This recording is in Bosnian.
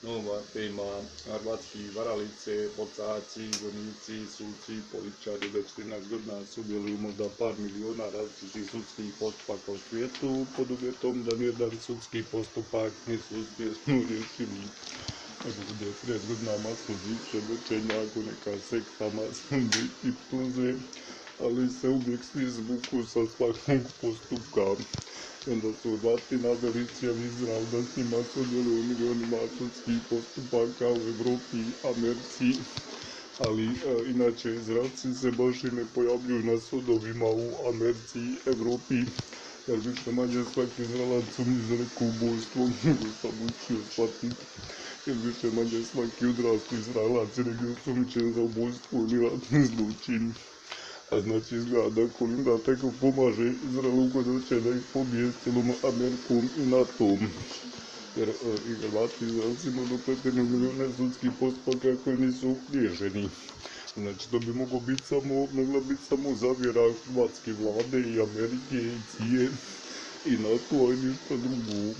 nova tema, hrvatski varalice, pocaci, vojnici, suci, političari, već 13 godina sudjeluju možda par miliona različitih sudskih postupaka u svijetu, pod uvjetom da nijedan sudski postupak nisu uspješno riješili. Ako bude 30 godina masno svjedočenja, ako neka sekta masno hipnoze, ali se uvijek svi zvuku sa svakog postupka. I onda su Hrvati naveli cijeli Izrael da s njima sudjeluju milionima sudskih postupaka u Evropi, Americi, ali inače Izraelci se baš i ne pojavljuju na sudovima u Americi i Evropi, jer više manje svaki Izraelac sumnji za neko ubojstvo, nego sam učio shvatiti, jer više manje svaki odrasli Izraelac je negdje osumnjičen za ubojstvo ili ratni zločin. A znači izgleda da Kolinda tako pomaže Izraelu kod hoće da ih pobije s cijelom Amerikom i NATO. Jer i Hrvati Izraelci imaju dopletene milijone sudskih postupaka koji nisu riješeni. Znači to bi mogla biti samo zavjera hrvatske vlade i Amerike i CIA i NATO, a i ništa drugo.